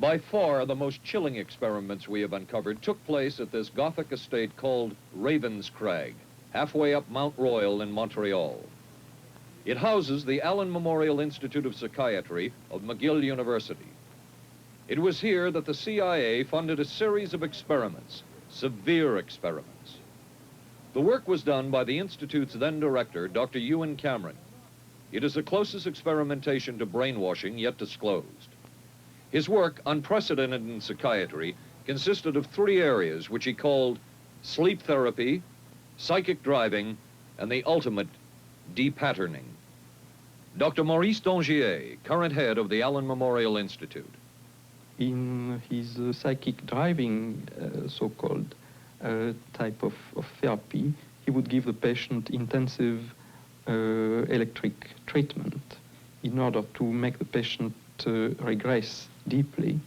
By far, the most chilling experiments we have uncovered took place at this Gothic estate called Ravenscrag, halfway up Mount Royal in Montreal. It houses the Allen Memorial Institute of Psychiatry of McGill University. It was here that the CIA funded a series of experiments, severe experiments. The work was done by the Institute's then director, Dr. Ewen Cameron. It is the closest experimentation to brainwashing yet disclosed. His work, unprecedented in psychiatry, consisted of 3 areas which he called sleep therapy, psychic driving, and the ultimate depatterning. Dr. Maurice Dongier, current head of the Allen Memorial Institute. In his psychic driving, so-called type of therapy, he would give the patient intensive electric treatment in order to make the patient regress deeply,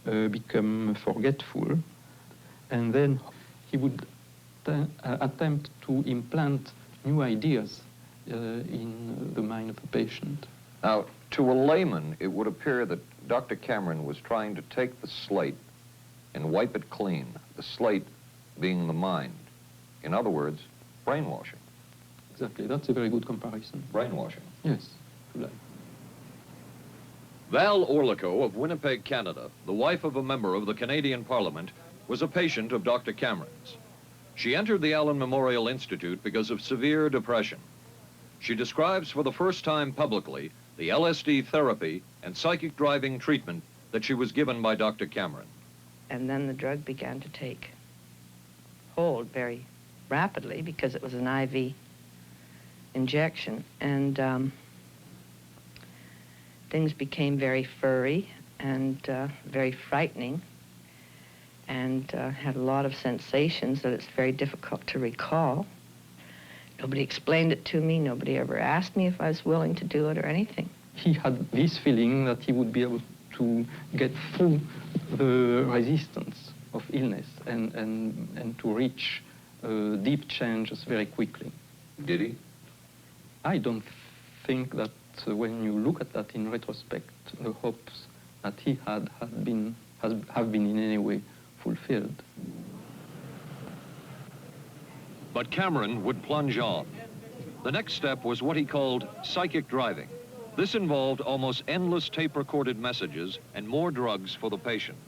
become forgetful, and then he would attempt to implant new ideas in the mind of the patient. Now, to a layman, it would appear that Dr. Cameron was trying to take the slate and wipe it clean, the slate being the mind. In other words, brainwashing. Exactly, that's a very good comparison. Brainwashing. Yes. Val Orlikow of Winnipeg, Canada, the wife of a member of the Canadian Parliament, was a patient of Dr. Cameron's. She entered the Allen Memorial Institute because of severe depression. She describes for the first time publicly the LSD therapy and psychic driving treatment that she was given by Dr. Cameron. And then the drug began to take hold very rapidly because it was an IV injection. And things became very furry and very frightening, and had a lot of sensations that it's very difficult to recall. Nobody explained it to me. Nobody ever asked me if I was willing to do it or anything. He had this feeling that he would be able to get through the resistance of illness and to reach deep changes very quickly. Did he? I don't think that when you look at that in retrospect, the hopes that he had have been in any way fulfilled. But Cameron would plunge on. The next step was what he called psychic driving. This involved almost endless tape-recorded messages and more drugs for the patient.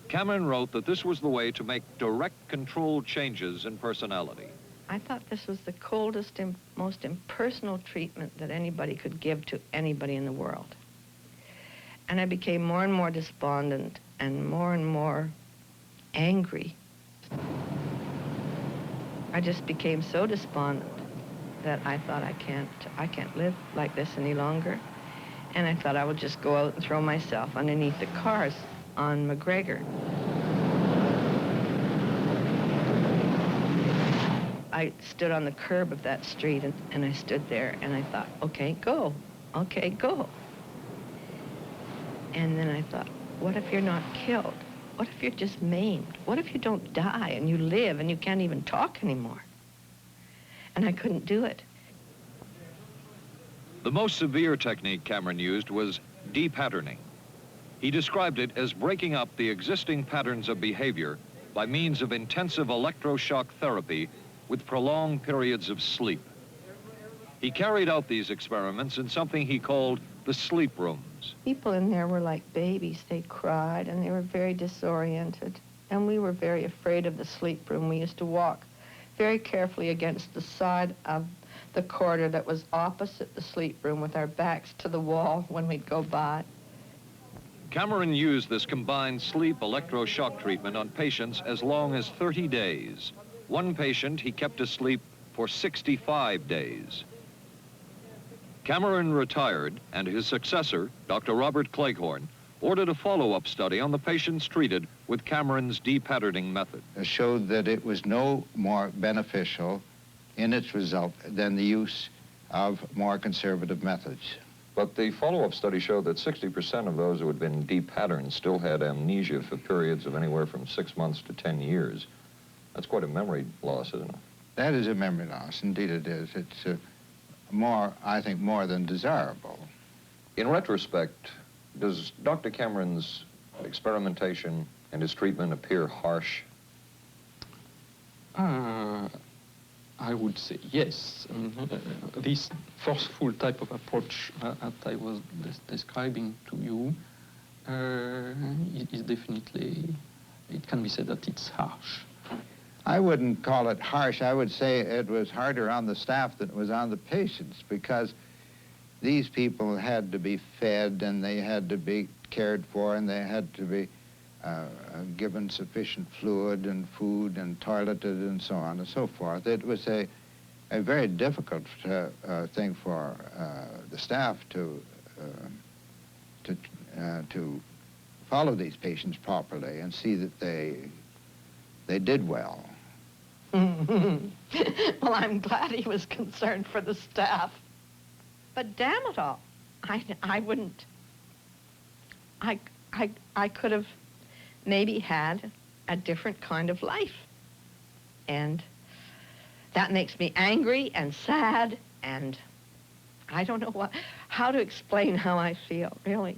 Cameron wrote that this was the way to make direct controlled changes in personality. I thought this was the coldest and most impersonal treatment that anybody could give to anybody in the world. And I became more and more despondent and more angry. I just became so despondent that I thought I can't live like this any longer. And I thought I would just go out and throw myself underneath the cars on McGregor. I stood on the curb of that street and I stood there and I thought, okay, go. Okay, go. And then I thought, what if you're not killed? What if you're just maimed? What if you don't die and you live and you can't even talk anymore? And I couldn't do it. The most severe technique Cameron used was depatterning. He described it as breaking up the existing patterns of behavior by means of intensive electroshock therapy with prolonged periods of sleep. He carried out these experiments in something he called the sleep rooms. People in there were like babies. They cried and they were very disoriented. And we were very afraid of the sleep room. We used to walk very carefully against the side of the corridor that was opposite the sleep room with our backs to the wall when we'd go by. Cameron used this combined sleep electroshock treatment on patients as long as 30 days. One patient he kept asleep for 65 days. Cameron retired, and his successor, Dr. Robert Cleghorn, ordered a follow-up study on the patients treated with Cameron's depatterning method. Showed that it was no more beneficial in its result than the use of more conservative methods. But the follow-up study showed that 60% of those who had been depatterned still had amnesia for periods of anywhere from 6 months to 10 years. That's quite a memory loss, isn't it? That is a memory loss, indeed it is. It's I think, more than desirable. In retrospect, does Dr. Cameron's experimentation and his treatment appear harsh? I would say yes. I mean, this forceful type of approach that I was describing to you is definitely, it can be said that it's harsh. I wouldn't call it harsh. I would say it was harder on the staff than it was on the patients, because these people had to be fed and they had to be cared for and they had to be given sufficient fluid and food and toileted and so on and so forth. It was a very difficult thing for the staff to follow these patients properly and see that they did well. Well, I'm glad he was concerned for the staff. But damn it all, I wouldn't. I could have maybe had a different kind of life. And that makes me angry and sad, and I don't know how to explain how I feel, really.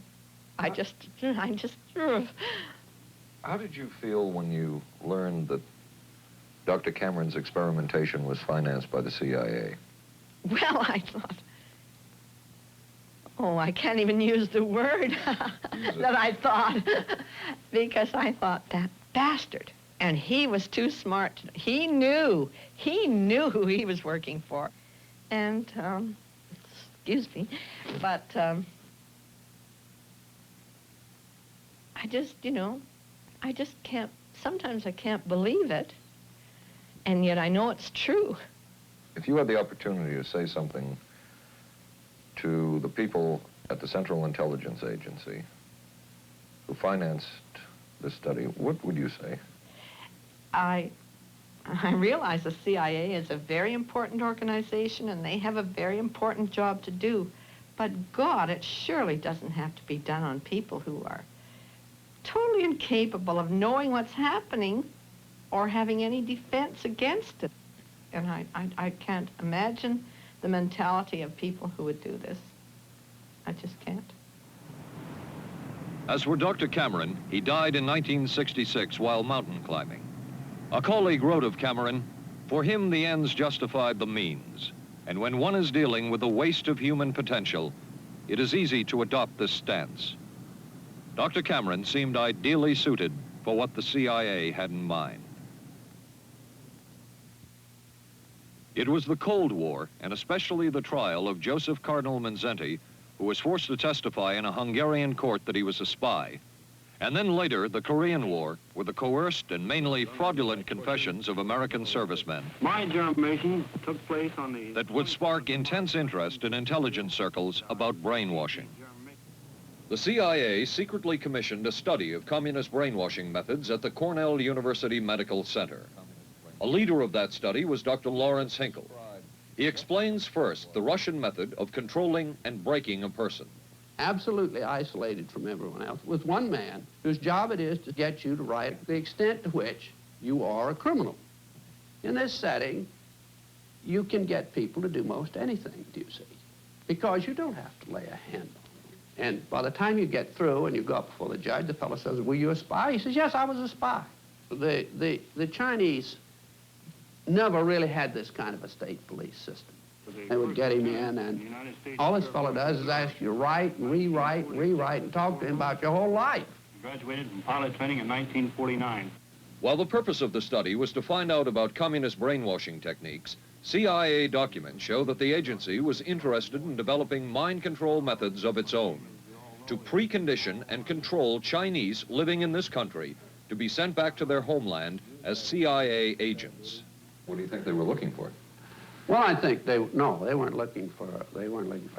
I just. How did you feel when you learned that Dr. Cameron's experimentation was financed by the CIA? Well, I thought, oh, I can't even use the word that I thought, because I thought, that bastard. And he was too smart. He knew who he was working for. And, excuse me, but I just, I just can't, sometimes I can't believe it. And yet I know it's true. If you had the opportunity to say something to the people at the Central Intelligence Agency who financed this study, what would you say? I realize the CIA is a very important organization and they have a very important job to do. But God, it surely doesn't have to be done on people who are totally incapable of knowing what's happening or having any defense against it. And I can't imagine the mentality of people who would do this. I just can't. As for Dr. Cameron, he died in 1966 while mountain climbing. A colleague wrote of Cameron, "For him, the ends justified the means. And when one is dealing with the waste of human potential, it is easy to adopt this stance." Dr. Cameron seemed ideally suited for what the CIA had in mind. It was the Cold War, and especially the trial of Joseph Cardinal Mindszenty, who was forced to testify in a Hungarian court that he was a spy. And then later, the Korean War, with the coerced and mainly fraudulent confessions of American servicemen. My germination took place on the... That would spark intense interest in intelligence circles about brainwashing. The CIA secretly commissioned a study of communist brainwashing methods at the Cornell University Medical Center. A leader of that study was Dr. Laurence Harvey. He explains first the Russian method of controlling and breaking a person. Absolutely isolated from everyone else, with one man whose job it is to get you to write the extent to which you are a criminal. In this setting, you can get people to do most anything, do you see? Because you don't have to lay a hand on them. And by the time you get through and you go up before the judge, the fellow says, "Were you a spy?" He says, "Yes, I was a spy." The Chinese never really had this kind of a state police system. They would get him in, and all this fellow does is ask you to write and rewrite and rewrite and talk to him about your whole life. Graduated from pilot training in 1949. While the purpose of the study was to find out about communist brainwashing techniques, CIA documents show that the agency was interested in developing mind control methods of its own to precondition and control Chinese living in this country to be sent back to their homeland as CIA agents. What do you think they were looking for? Well, I think they weren't looking for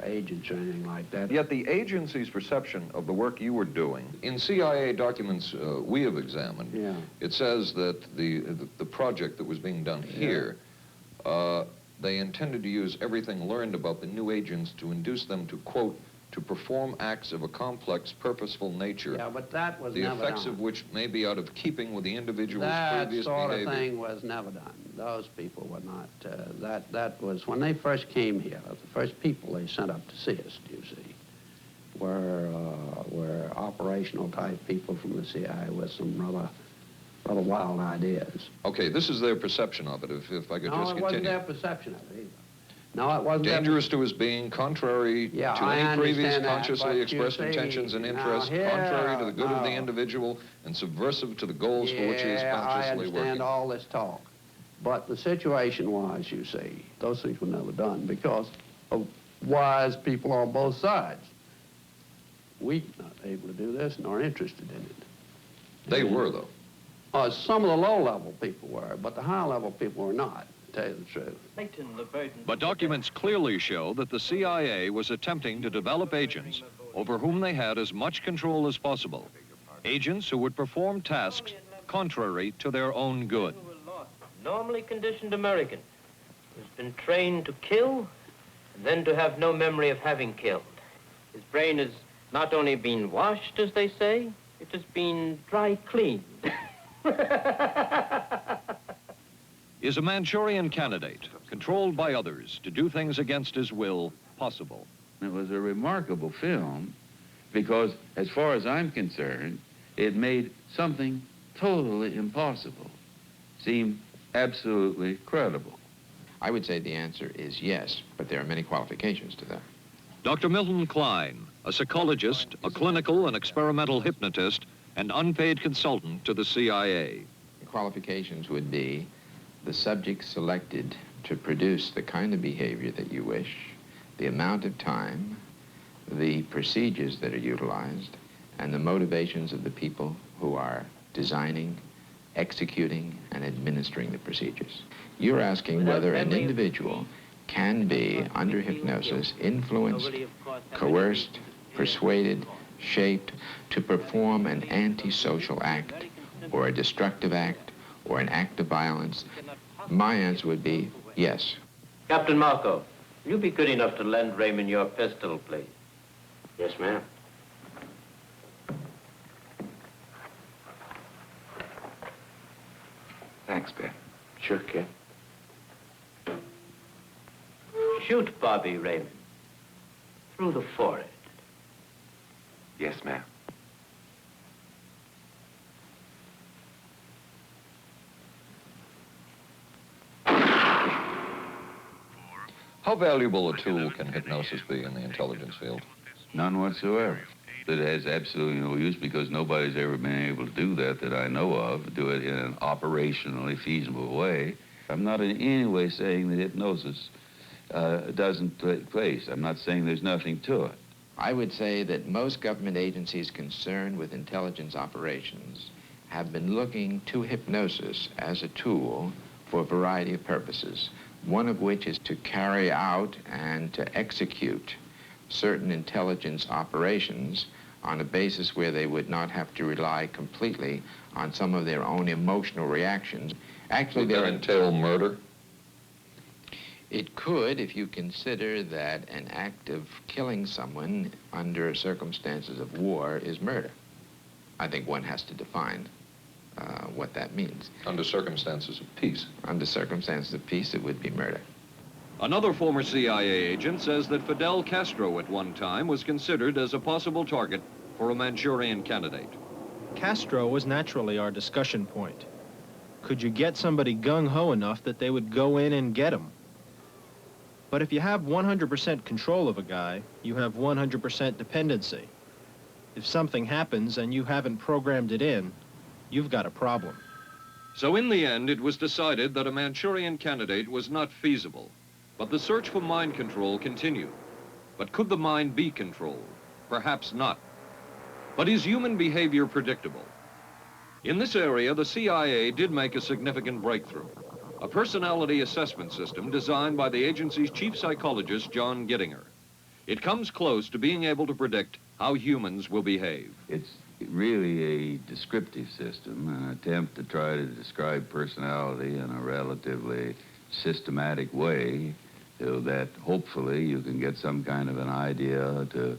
agents or anything like that. Yet the agency's perception of the work you were doing, in CIA documents we have examined, yeah. It says that the project that was being done here, they intended to use everything learned about the new agents to induce them to, quote, to perform acts of a complex, purposeful nature. Yeah, but that was the never effects done. of which may be out of keeping with the individual's previous That sort behavior. of thing was never done. Those people were not, that was, when they first came here, the first people they sent up to see us, do you see, were operational type people from the CIA with some rather wild ideas. Okay, this is their perception of it, if I could just continue. No, it wasn't their perception of it either. No, it wasn't Dangerous to his being, contrary to any previous consciously expressed intentions and interests, contrary to the good of the individual, and subversive to the goals for which he is consciously working. I understand all this talk. But the situation was, you see, those things were never done because of wise people on both sides. We're not able to do this nor interested in it. They were, though. Some of the low-level people were, but the high-level people were not, to tell you the truth. But documents clearly show that the CIA was attempting to develop agents over whom they had as much control as possible. Agents who would perform tasks contrary to their own good. Normally conditioned American who's been trained to kill and then to have no memory of having killed. His brain has not only been washed, as they say, it has been dry cleaned. Is a Manchurian candidate, controlled by others to do things against his will, possible? It was a remarkable film because, as far as I'm concerned, it made something totally impossible seem absolutely credible. I would say the answer is yes, but there are many qualifications to that. Dr. Milton Kline, a psychologist, a clinical and experimental hypnotist, and unpaid consultant to the CIA. The qualifications would be the subject selected to produce the kind of behavior that you wish, the amount of time, the procedures that are utilized, and the motivations of the people who are designing, executing, and administering the procedures. You're asking whether an individual can be, under hypnosis, influenced, coerced, persuaded, shaped to perform an antisocial act, or a destructive act, or an act of violence. My answer would be yes. Captain Marco, will you be good enough to lend Raymond your pistol, please? Yes, ma'am. Thanks, Ben. Sure, kid. Shoot Bobby, Raymond. Through the forehead. Yes, ma'am. How valuable a tool can hypnosis be in the intelligence field? None whatsoever. It has absolutely no use because nobody's ever been able to do that I know of, do it in an operationally feasible way. I'm not in any way saying that hypnosis doesn't take place. I'm not saying there's nothing to it. I would say that most government agencies concerned with intelligence operations have been looking to hypnosis as a tool for a variety of purposes, one of which is to carry out and to execute certain intelligence operations on a basis where they would not have to rely completely on some of their own emotional reactions. Actually, would that entail murder? It could, if you consider that an act of killing someone under circumstances of war is murder. I think one has to define what that means. Under circumstances of peace. Under circumstances of peace, it would be murder. Another former CIA agent says that Fidel Castro at one time was considered as a possible target for a Manchurian candidate. Castro was naturally our discussion point. Could you get somebody gung-ho enough that they would go in and get him? But if you have 100% control of a guy, you have 100% dependency. If something happens and you haven't programmed it in, you've got a problem. So in the end, it was decided that a Manchurian candidate was not feasible. But the search for mind control continued. But could the mind be controlled? Perhaps not. But is human behavior predictable? In this area, the CIA did make a significant breakthrough. A personality assessment system designed by the agency's chief psychologist, John Gittinger. It comes close to being able to predict how humans will behave. It's really a descriptive system, an attempt to try to describe personality in a relatively systematic way so that hopefully you can get some kind of an idea to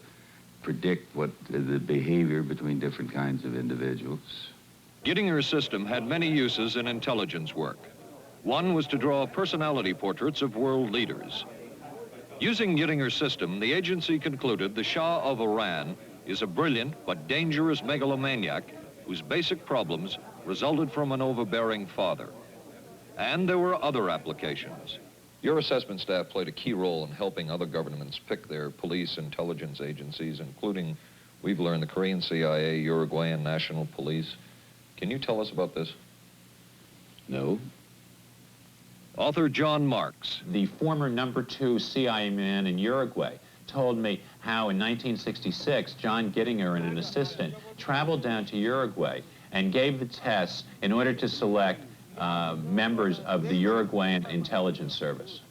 predict what the behavior between different kinds of individuals. Gittinger's system had many uses in intelligence work. One was to draw personality portraits of world leaders. Using Gittinger's system, the agency concluded the Shah of Iran is a brilliant but dangerous megalomaniac whose basic problems resulted from an overbearing father. And there were other applications. Your assessment staff played a key role in helping other governments pick their police intelligence agencies, including, we've learned, the Korean CIA, Uruguayan National Police. Can you tell us about this? No. Author John Marks. The former #2 CIA man in Uruguay told me how in 1966, John Gittinger and an assistant traveled down to Uruguay and gave the tests in order to select members of the Uruguayan intelligence service.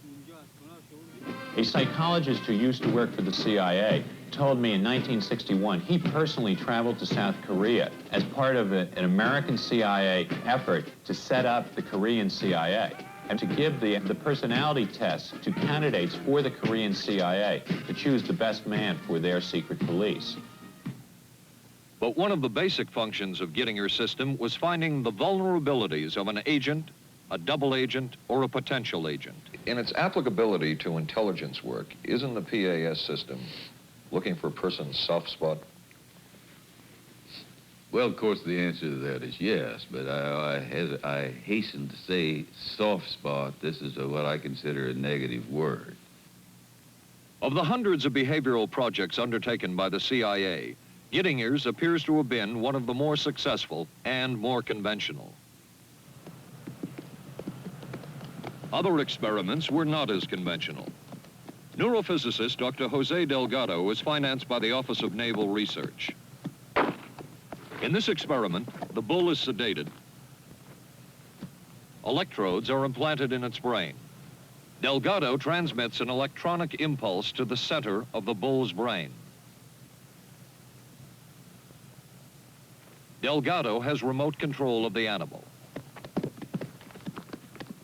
A psychologist who used to work for the CIA told me in 1961 he personally traveled to South Korea as part of an American CIA effort to set up the Korean CIA and to give the personality tests to candidates for the Korean CIA to choose the best man for their secret police. But one of the basic functions of Gittinger's system was finding the vulnerabilities of an agent, a double agent, or a potential agent. In its applicability to intelligence work, isn't the PAS system looking for a person's soft spot? Well, of course, the answer to that is yes, but I hasten to say soft spot. This is what I consider a negative word. Of the hundreds of behavioral projects undertaken by the CIA, Gittinger's appears to have been one of the more successful and more conventional. Other experiments were not as conventional. Neurophysicist Dr. José Delgado was financed by the Office of Naval Research. In this experiment, the bull is sedated. Electrodes are implanted in its brain. Delgado transmits an electronic impulse to the center of the bull's brain. Delgado has remote control of the animal.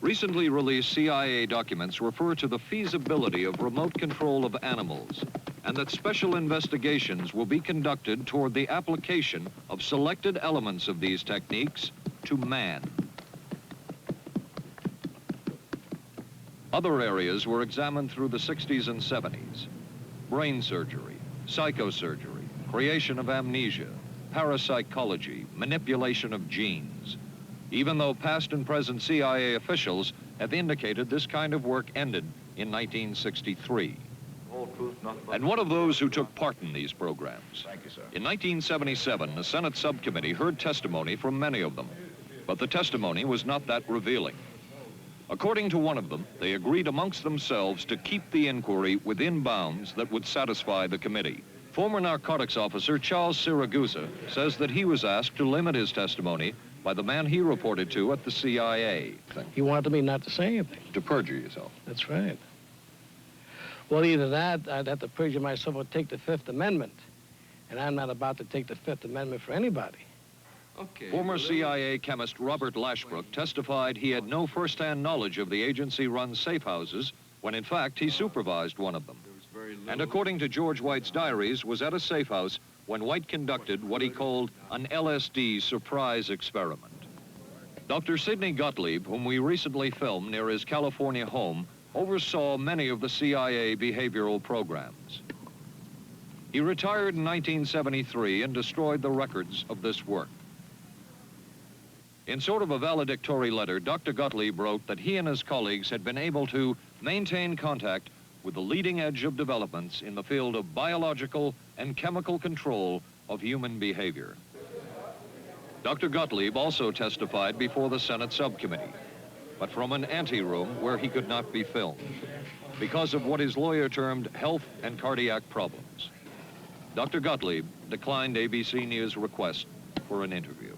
Recently released CIA documents refer to the feasibility of remote control of animals, and that special investigations will be conducted toward the application of selected elements of these techniques to man. Other areas were examined through the 60s and 70s. Brain surgery, psychosurgery, creation of amnesia, parapsychology, manipulation of genes. Even though past and present CIA officials have indicated this kind of work ended in 1963. And one of those who took part in these programs. Thank you, sir. In 1977, a Senate subcommittee heard testimony from many of them, but the testimony was not that revealing. According to one of them, they agreed amongst themselves to keep the inquiry within bounds that would satisfy the committee. Former narcotics officer Charles Siragusa says that he was asked to limit his testimony by the man he reported to at the CIA. He wanted me not to say anything. To perjure yourself. That's right. Well, either that, I'd have to perjure myself or take the Fifth Amendment. And I'm not about to take the Fifth Amendment for anybody. Okay. Former CIA chemist Robert Lashbrook testified he had no first-hand knowledge of the agency-run safe houses when, in fact, he supervised one of them. And according to George White's diaries, was at a safe house when White conducted what he called an LSD surprise experiment. Dr. Sidney Gottlieb, whom we recently filmed near his California home, oversaw many of the CIA behavioral programs. He retired in 1973 and destroyed the records of this work. In sort of a valedictory letter, Dr. Gottlieb wrote that he and his colleagues had been able to maintain contact with the leading edge of developments in the field of biological and chemical control of human behavior. Dr. Gottlieb also testified before the Senate subcommittee, but from an anteroom where he could not be filmed because of what his lawyer termed health and cardiac problems. Dr. Gottlieb declined ABC News' request for an interview.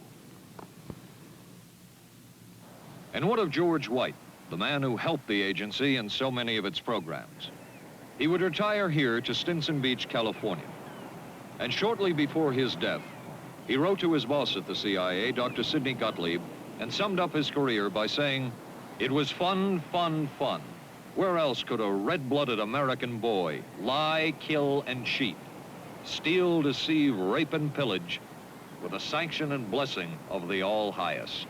And what of George White, the man who helped the agency in so many of its programs? He would retire here to Stinson Beach, California. And shortly before his death, he wrote to his boss at the CIA, Dr. Sidney Gottlieb, and summed up his career by saying, "It was fun, fun, fun. Where else could a red-blooded American boy lie, kill, and cheat, steal, deceive, rape, and pillage with the sanction and blessing of the All-Highest?"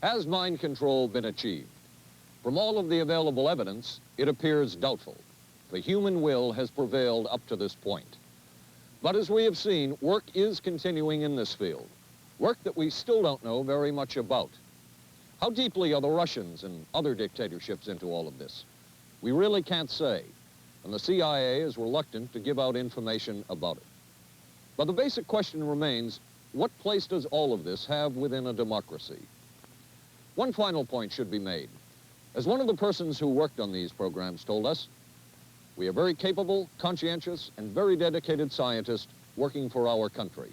Has mind control been achieved? From all of the available evidence, it appears doubtful. The human will has prevailed up to this point. But as we have seen, work is continuing in this field, work that we still don't know very much about. How deeply are the Russians and other dictatorships into all of this? We really can't say, and the CIA is reluctant to give out information about it. But the basic question remains, what place does all of this have within a democracy? One final point should be made. As one of the persons who worked on these programs told us, we are very capable, conscientious, and very dedicated scientists working for our country.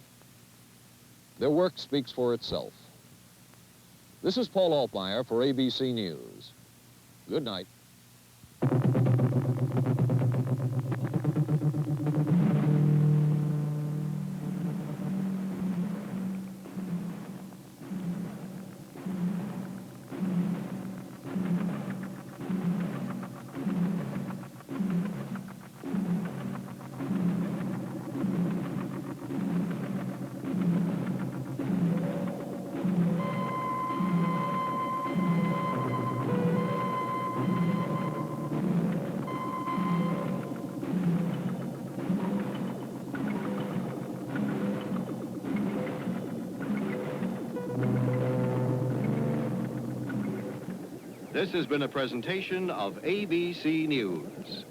Their work speaks for itself. This is Paul Altmeyer for ABC News. Good night. This has been a presentation of ABC News.